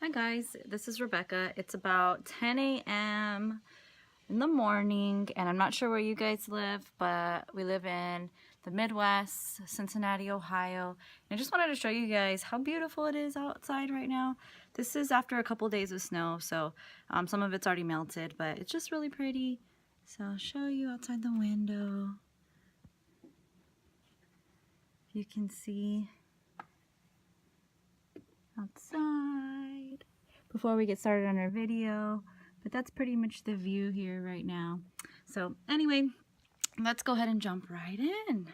Hi guys, this is Rebecca. It's about 10 a.m. in the morning, and I'm not sure where you guys live, but we live in the Midwest, Cincinnati, Ohio. And I just wanted to show you guys how beautiful it is outside right now. This is after a couple days of snow, so some of it's already melted, but it's just really pretty. So I'll show you outside the window. You can see outside before we get started on our video, but that's pretty much the view here right now. So anyway, let's go ahead and jump right in.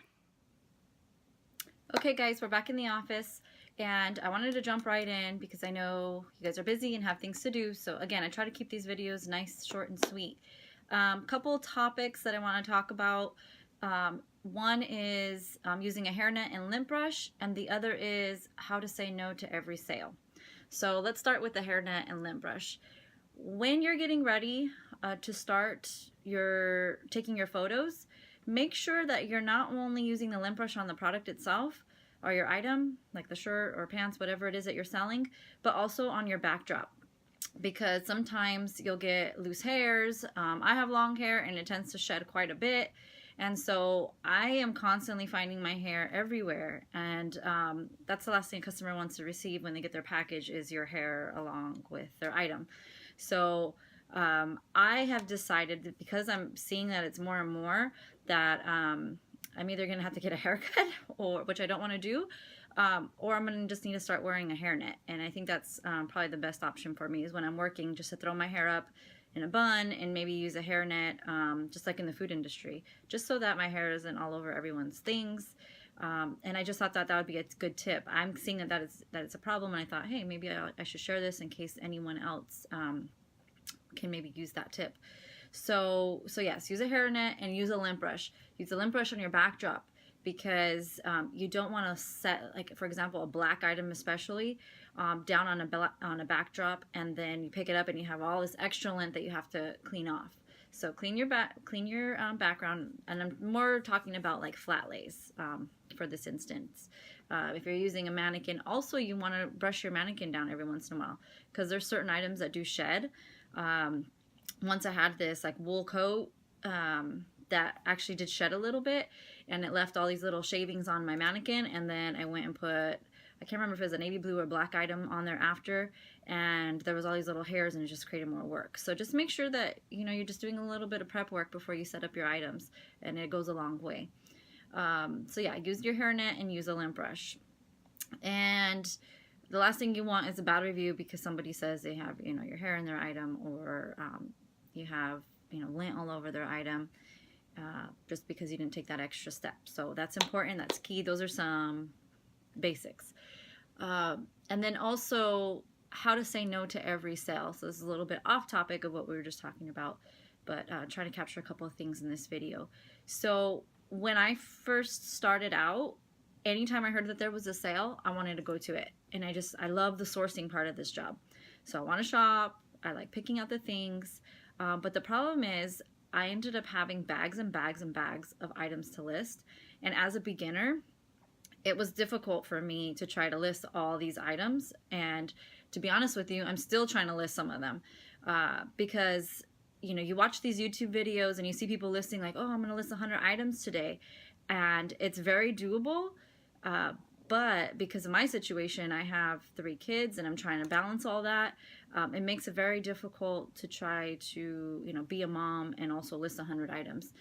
Okay guys, we're back in the office, and I wanted to jump right in because I know you guys are busy and have things to do. So again, I try to keep these videos nice, short, and sweet. Couple topics that I want to talk about. One is using a hairnet and lint brush, and the other is how to say no to every sale. So let's start with the hairnet and lint brush. When you're getting ready to start taking your photos, make sure that you're not only using the lint brush on the product itself or your item, like the shirt or pants, whatever it is that you're selling, but also on your backdrop. Because sometimes you'll get loose hairs. I have long hair and it tends to shed quite a bit. And so I am constantly finding my hair everywhere, and that's the last thing a customer wants to receive when they get their package is your hair along with their item. So I have decided that because I'm seeing that it's more and more that I'm either going to have to get a haircut, which I don't want to do, or I'm going to just need to start wearing a hairnet. And I think that's probably the best option for me is when I'm working, just to throw my hair up in a bun and maybe use a hairnet, just like in the food industry, just so that my hair isn't all over everyone's things. And I just thought that that would be a good tip. I'm seeing that it's a problem, and I thought, hey, maybe I should share this in case anyone else can maybe use that tip. So yes, use a hairnet and use a lint brush. Use a lint brush on your backdrop, because you don't want to set, like for example, a black item especially, down on a backdrop, and then you pick it up and you have all this extra lint that you have to clean off. So clean your background, and I'm more talking about like flat lays for this instance. If you're using a mannequin, also you want to brush your mannequin down every once in a while, because there's certain items that do shed. Once I had this like wool coat that actually did shed a little bit, and it left all these little shavings on my mannequin, and then I went and put, I can't remember if it was a navy blue or black item on there after, and there was all these little hairs, and it just created more work. So just make sure that you're just doing a little bit of prep work before you set up your items, and it goes a long way. So yeah, use your hairnet and use a lint brush. And the last thing you want is a bad review because somebody says they have your hair in their item, or you have lint all over their item, just because you didn't take that extra step. So that's important, that's key. Those are some basics. And then also how to say no to every sale. So this is a little bit off topic of what we were just talking about, but trying to capture a couple of things in this video. So when I first started out, anytime I heard that there was a sale, I wanted to go to it. And I love the sourcing part of this job. So I want to shop, I like picking out the things, but the problem is I ended up having bags and bags and bags of items to list. And as a beginner, it was difficult for me to try to list all these items. And to be honest with you, I'm still trying to list some of them, because you watch these YouTube videos and you see people listing like, oh, I'm going to list 100 items today. And it's very doable. But because of my situation, I have 3 kids and I'm trying to balance all that. It makes it very difficult to try to, be a mom and also list 100 items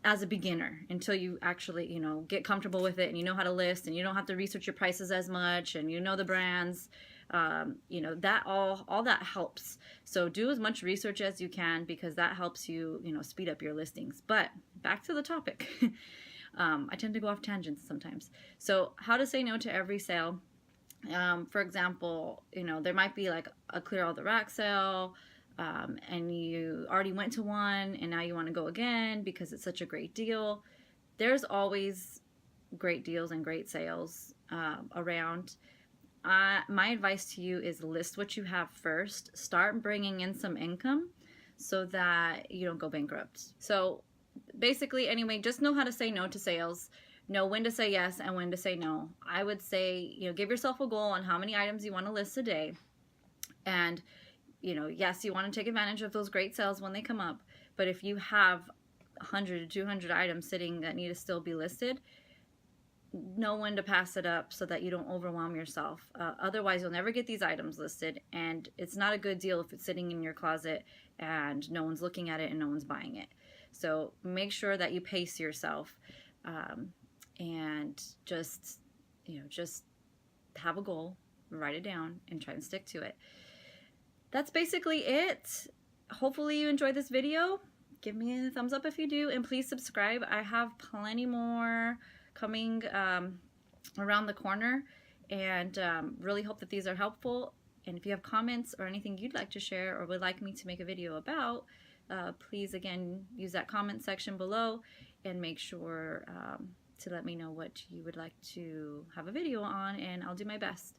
as a beginner, until you actually, get comfortable with it and you know how to list, and you don't have to research your prices as much, and the brands. That all that helps. So do as much research as you can, because that helps you, speed up your listings. But back to the topic. I tend to go off tangents sometimes. So how to say no to every sale. For example, there might be like a clear all the rack sale, and you already went to one and now you want to go again because it's such a great deal. There's always great deals and great sales around. My advice to you is list what you have first. Start bringing in some income so that you don't go bankrupt. So basically, anyway, just know how to say no to sales. Know when to say yes and when to say no. I would say, give yourself a goal on how many items you want to list a day. And, you know, yes, you want to take advantage of those great sales when they come up, but if you have 100 to 200 items sitting that need to still be listed, know when to pass it up so that you don't overwhelm yourself. Otherwise, you'll never get these items listed, and it's not a good deal if it's sitting in your closet and no one's looking at it and no one's buying it. So make sure that you pace yourself, and just, you know, just have a goal, write it down, and try and stick to it. That's basically it. Hopefully you enjoyed this video. Give me a thumbs up if you do, and please subscribe. I have plenty more coming around the corner, and really hope that these are helpful. And if you have comments or anything you'd like to share or would like me to make a video about, please again use that comment section below, and make sure to let me know what you would like to have a video on, and I'll do my best.